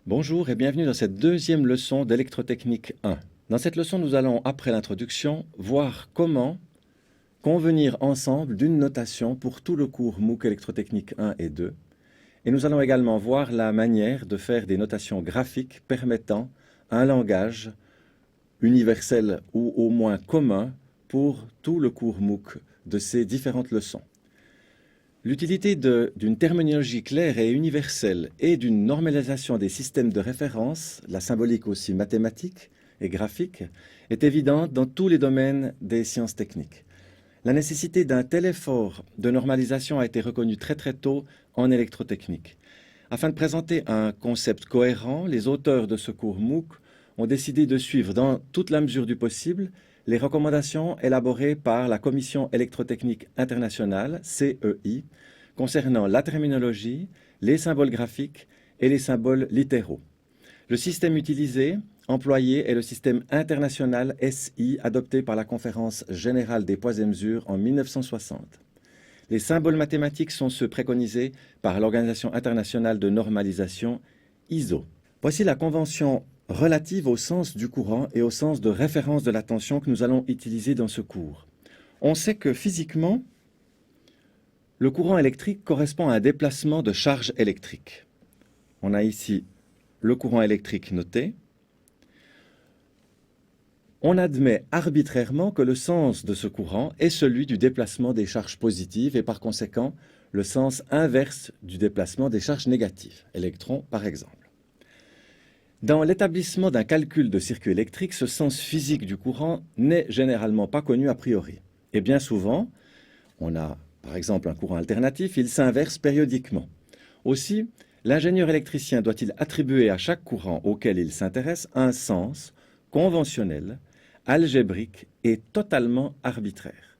Bonjour et bienvenue dans cette deuxième leçon d'électrotechnique 1. Dans cette leçon, nous allons, après l'introduction, voir comment convenir ensemble d'une notation pour tout le cours MOOC électrotechnique 1 et 2. Et nous allons également voir la manière de faire des notations graphiques permettant un langage universel ou au moins commun pour tout le cours MOOC de ces différentes leçons. L'utilité d'une terminologie claire et universelle et d'une normalisation des systèmes de référence, la symbolique aussi mathématique et graphique, est évidente dans tous les domaines des sciences techniques. La nécessité d'un tel effort de normalisation a été reconnue très tôt en électrotechnique. Afin de présenter un concept cohérent, les auteurs de ce cours MOOC ont décidé de suivre dans toute la mesure du possible les recommandations élaborées par la Commission électrotechnique internationale, CEI, concernant la terminologie, les symboles graphiques et les symboles littéraux. Le système utilisé, employé, est le système international SI adopté par la Conférence générale des poids et mesures en 1960. Les symboles mathématiques sont ceux préconisés par l'Organisation internationale de normalisation, ISO. Voici la convention relative au sens du courant et au sens de référence de la tension que nous allons utiliser dans ce cours. On sait que physiquement, le courant électrique correspond à un déplacement de charge électrique. On a ici le courant électrique noté. On admet arbitrairement que le sens de ce courant est celui du déplacement des charges positives et par conséquent le sens inverse du déplacement des charges négatives, électrons par exemple. Dans l'établissement d'un calcul de circuit électrique, ce sens physique du courant n'est généralement pas connu a priori. Et bien souvent, on a par exemple un courant alternatif, il s'inverse périodiquement. Aussi, l'ingénieur électricien doit-il attribuer à chaque courant auquel il s'intéresse un sens conventionnel, algébrique et totalement arbitraire.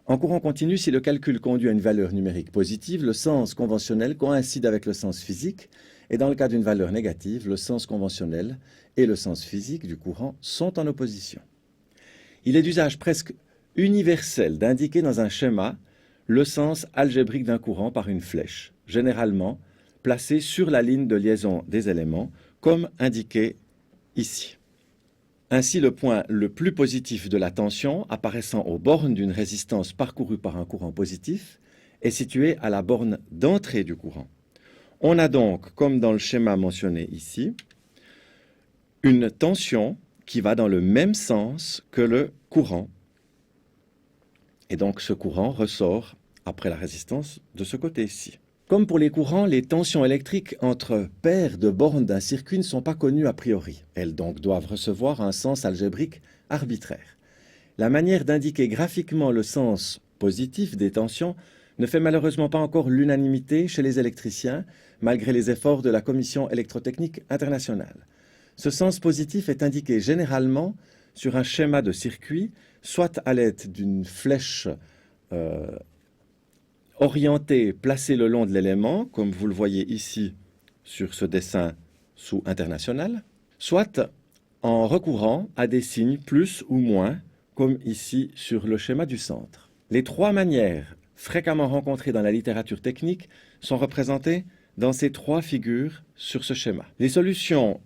En courant continu, si le calcul conduit à une valeur numérique positive, le sens conventionnel coïncide avec le sens physique, et dans le cas d'une valeur négative, le sens conventionnel et le sens physique du courant sont en opposition. Il est d'usage presque universel d'indiquer dans un schéma le sens algébrique d'un courant par une flèche, généralement placée sur la ligne de liaison des éléments, comme indiqué ici. Ainsi, le point le plus positif de la tension, apparaissant aux bornes d'une résistance parcourue par un courant positif, est situé à la borne d'entrée du courant. On a donc, comme dans le schéma mentionné ici, une tension qui va dans le même sens que le courant. Et donc ce courant ressort après la résistance de ce côté-ci. Comme pour les courants, les tensions électriques entre paires de bornes d'un circuit ne sont pas connues a priori. Elles donc doivent recevoir un sens algébrique arbitraire. La manière d'indiquer graphiquement le sens positif des tensions ne fait malheureusement pas encore l'unanimité chez les électriciens, malgré les efforts de la Commission électrotechnique internationale. Ce sens positif est indiqué généralement sur un schéma de circuit, soit à l'aide d'une flèche orientée placée le long de l'élément, comme vous le voyez ici sur ce dessin sous international, soit en recourant à des signes plus ou moins, comme ici sur le schéma du centre. Les trois manières fréquemment rencontrées dans la littérature technique sont représentées dans ces trois figures sur ce schéma. Les solutions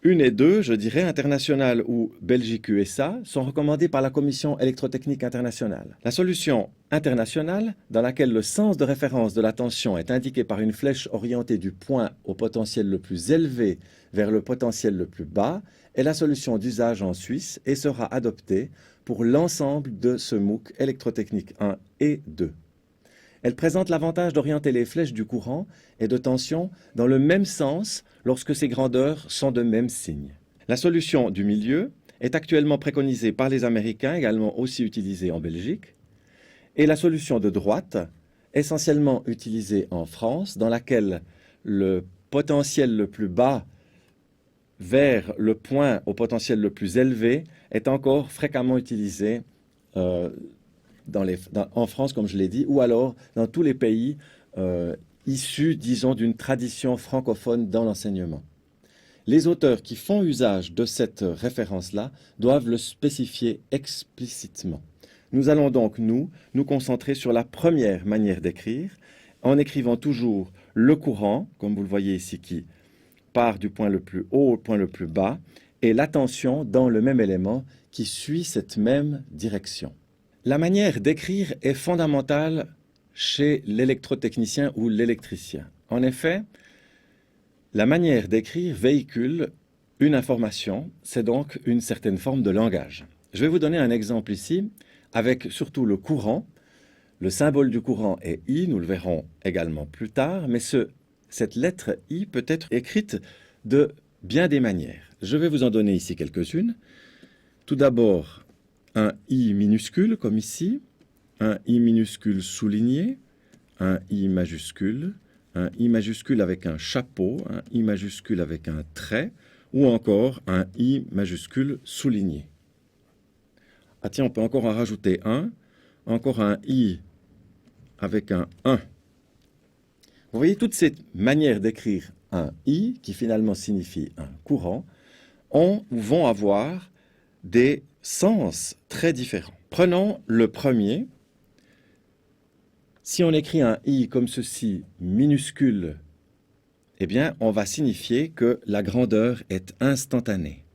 1 et 2, je dirais, internationales ou Belgique-USA, sont recommandées par la Commission électrotechnique internationale. La solution internationale, dans laquelle le sens de référence de la tension est indiqué par une flèche orientée du point au potentiel le plus élevé vers le potentiel le plus bas, est la solution d'usage en Suisse et sera adoptée pour l'ensemble de ce MOOC électrotechnique 1 et 2. Elle présente l'avantage d'orienter les flèches du courant et de tension dans le même sens lorsque ces grandeurs sont de même signe. La solution du milieu est actuellement préconisée par les Américains, également aussi utilisée en Belgique, et la solution de droite, essentiellement utilisée en France, dans laquelle le potentiel le plus bas vers le point au potentiel le plus élevé est encore fréquemment utilisé en France, comme je l'ai dit, ou alors dans tous les pays issus, disons, d'une tradition francophone dans l'enseignement. Les auteurs qui font usage de cette référence-là doivent le spécifier explicitement. Nous allons donc, nous concentrer sur la première manière d'écrire, en écrivant toujours le courant, comme vous le voyez ici, qui part du point le plus haut au point le plus bas, et la tension dans le même élément qui suit cette même direction. La manière d'écrire est fondamentale chez l'électrotechnicien ou l'électricien. En effet, la manière d'écrire véhicule une information, c'est donc une certaine forme de langage. Je vais vous donner un exemple ici, avec surtout le courant. Le symbole du courant est I, nous le verrons également plus tard, mais cette lettre I peut être écrite de bien des manières. Je vais vous en donner ici quelques-unes. Tout d'abord, un I minuscule, comme ici, un I minuscule souligné, un I majuscule avec un chapeau, un I majuscule avec un trait, ou encore un I majuscule souligné. Ah tiens, on peut encore en rajouter un, encore un I avec un 1. Vous voyez, toutes ces manières d'écrire un I, qui finalement signifie un courant, vont avoir des sens très différents. Prenons le premier. Si on écrit un I comme ceci, minuscule, eh bien, on va signifier que la grandeur est instantanée.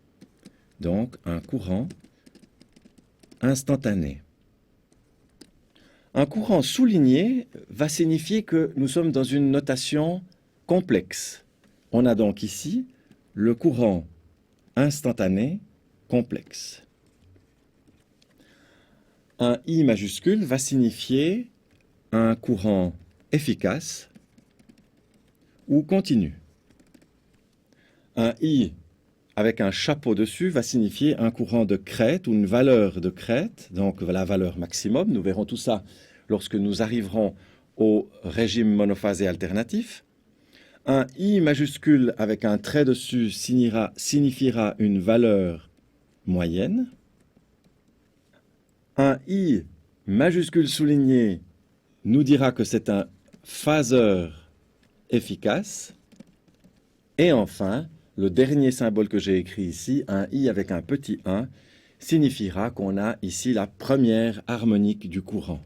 Donc, un courant instantané. Un courant souligné va signifier que nous sommes dans une notation complexe. On a donc ici le courant instantané complexe. Un I majuscule va signifier un courant efficace ou continu. Un I avec un chapeau dessus va signifier un courant de crête ou une valeur de crête, donc la valeur maximum. Nous verrons tout ça lorsque nous arriverons au régime monophasé alternatif. Un I majuscule avec un trait dessus signifiera une valeur moyenne. Un I majuscule souligné nous dira que c'est un phaseur efficace. Et enfin, le dernier symbole que j'ai écrit ici, un I avec un petit 1, signifiera qu'on a ici la première harmonique du courant.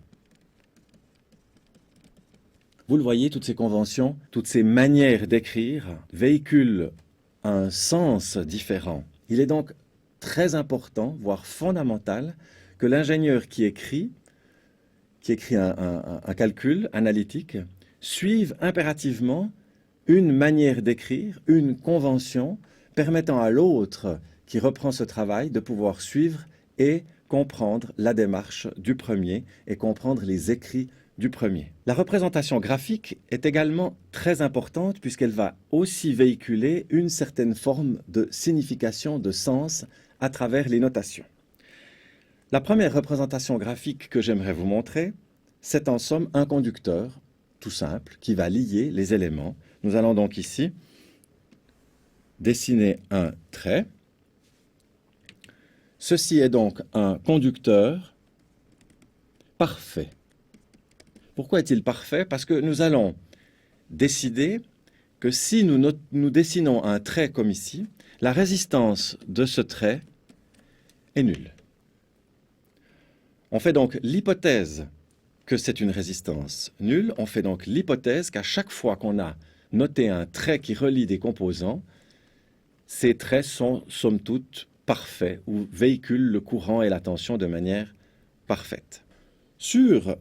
Vous le voyez, toutes ces conventions, toutes ces manières d'écrire véhiculent un sens différent. Il est donc très important, voire fondamental, que l'ingénieur qui écrit un calcul analytique, suive impérativement une manière d'écrire, une convention, permettant à l'autre qui reprend ce travail de pouvoir suivre et comprendre la démarche du premier et comprendre les écrits du premier. La représentation graphique est également très importante puisqu'elle va aussi véhiculer une certaine forme de signification, de sens à travers les notations. La première représentation graphique que j'aimerais vous montrer, c'est en somme un conducteur, tout simple, qui va lier les éléments. Nous allons donc ici dessiner un trait. Ceci est donc un conducteur parfait. Pourquoi est-il parfait? Parce que nous allons décider que si nous dessinons un trait comme ici, la résistance de ce trait est nulle. On fait donc l'hypothèse que c'est une résistance nulle. On fait donc l'hypothèse qu'à chaque fois qu'on a noté un trait qui relie des composants, ces traits sont somme toute parfaits ou véhiculent le courant et la tension de manière parfaite. Sur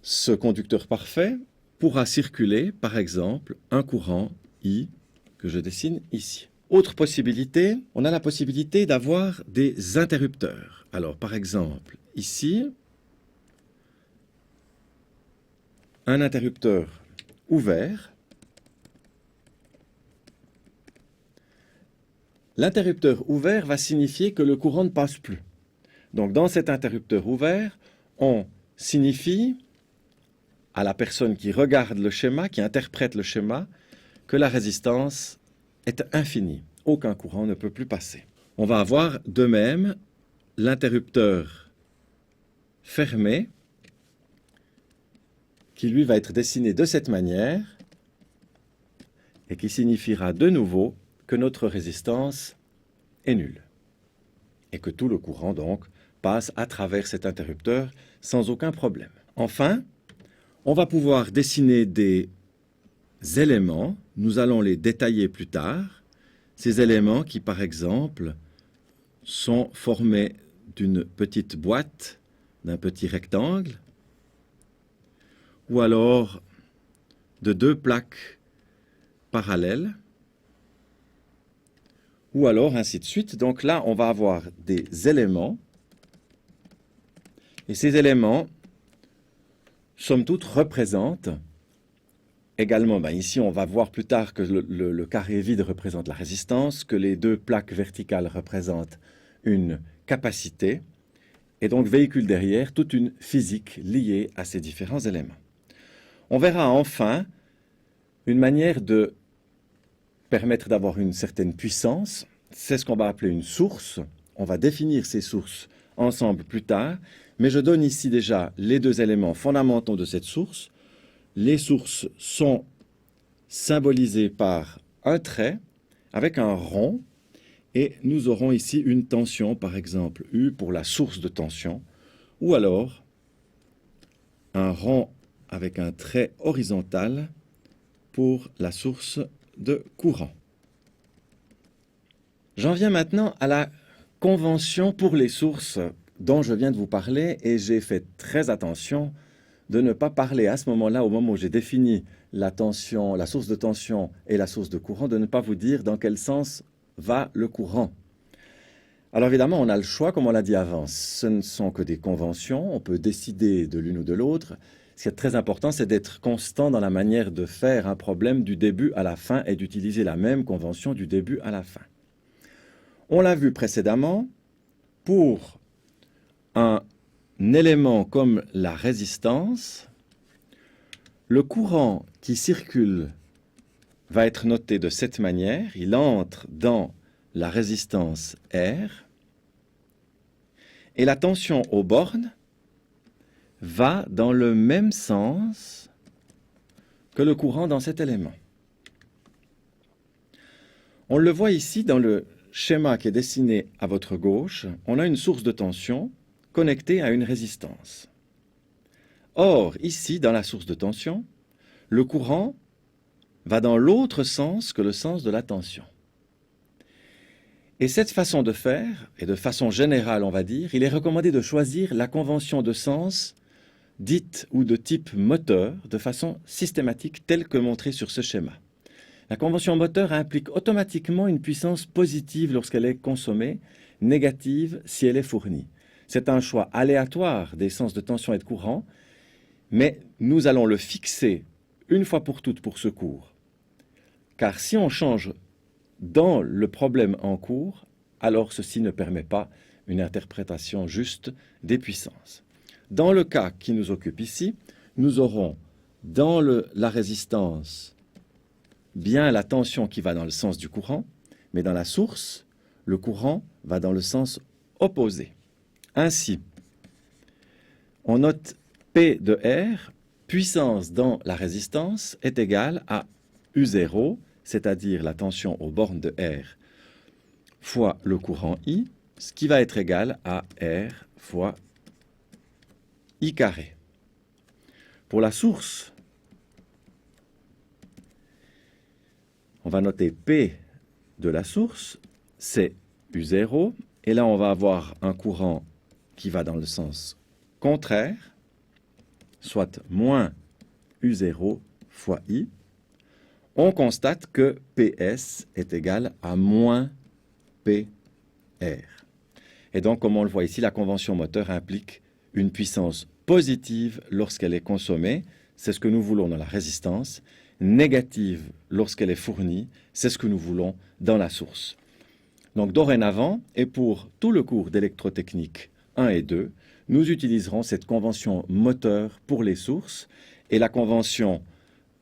ce conducteur parfait pourra circuler, par exemple, un courant I que je dessine ici. Autre possibilité, on a la possibilité d'avoir des interrupteurs. Alors, par exemple, ici, un interrupteur ouvert. L'interrupteur ouvert va signifier que le courant ne passe plus. Donc, dans cet interrupteur ouvert, on signifie à la personne qui regarde le schéma, qui interprète le schéma, que la résistance est infinie. Aucun courant ne peut plus passer. On va avoir de même l'interrupteur fermé, qui lui va être dessiné de cette manière et qui signifiera de nouveau que notre résistance est nulle et que tout le courant donc passe à travers cet interrupteur sans aucun problème. Enfin, on va pouvoir dessiner des éléments, nous allons les détailler plus tard, ces éléments qui, par exemple, sont formés d'une petite boîte, d'un petit rectangle, ou alors de deux plaques parallèles, ou alors ainsi de suite. Donc là, on va avoir des éléments, et ces éléments, somme toute, représentent également, ici on va voir plus tard que le carré vide représente la résistance, que les deux plaques verticales représentent une capacité, et donc véhicule derrière toute une physique liée à ces différents éléments. On verra enfin une manière de permettre d'avoir une certaine puissance. C'est ce qu'on va appeler une source. On va définir ces sources ensemble plus tard, mais je donne ici déjà les deux éléments fondamentaux de cette source. Les sources sont symbolisées par un trait avec un rond, et nous aurons ici une tension, par exemple U pour la source de tension, ou alors un rond avec un trait horizontal pour la source de courant. J'en viens maintenant à la convention pour les sources dont je viens de vous parler, et j'ai fait très attention de ne pas parler à ce moment-là, au moment où j'ai défini la tension, la source de tension et la source de courant, de ne pas vous dire dans quel sens va le courant. Alors évidemment, on a le choix, comme on l'a dit avant. Ce ne sont que des conventions, on peut décider de l'une ou de l'autre. Ce qui est très important, c'est d'être constant dans la manière de faire un problème du début à la fin et d'utiliser la même convention du début à la fin. On l'a vu précédemment, pour un élément comme la résistance, le courant qui circule va être noté de cette manière. Il entre dans la résistance R, et la tension aux bornes va dans le même sens que le courant dans cet élément. On le voit ici dans le schéma qui est dessiné à votre gauche. On a une source de tension connectée à une résistance. Or, ici, dans la source de tension, le courant va dans l'autre sens que le sens de la tension. Et cette façon de faire, et de façon générale, on va dire, il est recommandé de choisir la convention de sens dite ou de type moteur de façon systématique, telle que montrée sur ce schéma. La convention moteur implique automatiquement une puissance positive lorsqu'elle est consommée, négative si elle est fournie. C'est un choix aléatoire des sens de tension et de courant, mais nous allons le fixer une fois pour toutes pour ce cours. Car si on change dans le problème en cours, alors ceci ne permet pas une interprétation juste des puissances. Dans le cas qui nous occupe ici, nous aurons dans la résistance bien la tension qui va dans le sens du courant, mais dans la source, le courant va dans le sens opposé. Ainsi, on note P de R, puissance dans la résistance, est égale à U0, c'est-à-dire la tension aux bornes de R, fois le courant I, ce qui va être égal à R fois I carré. Pour la source, on va noter P de la source, c'est U0, et là on va avoir un courant qui va dans le sens contraire, soit moins U0 fois I. On constate que PS est égal à moins PR. Et donc, comme on le voit ici, la convention moteur implique une puissance positive lorsqu'elle est consommée, c'est ce que nous voulons dans la résistance, négative lorsqu'elle est fournie, c'est ce que nous voulons dans la source. Donc dorénavant, et pour tout le cours d'électrotechnique 1 et 2, nous utiliserons cette convention moteur pour les sources et la convention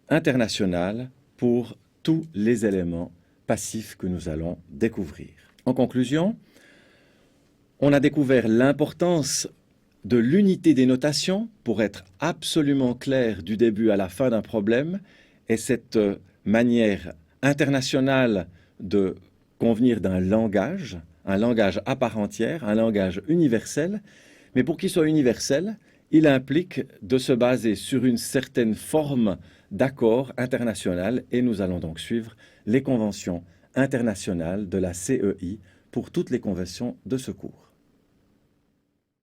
internationale pour tous les éléments passifs que nous allons découvrir. En conclusion, on a découvert l'importance de l'unité des notations pour être absolument clair du début à la fin d'un problème, et cette manière internationale de convenir d'un langage, un langage à part entière, un langage universel, mais pour qu'il soit universel, il implique de se baser sur une certaine forme d'accord international, et nous allons donc suivre les conventions internationale de la CEI pour toutes les conventions de secours.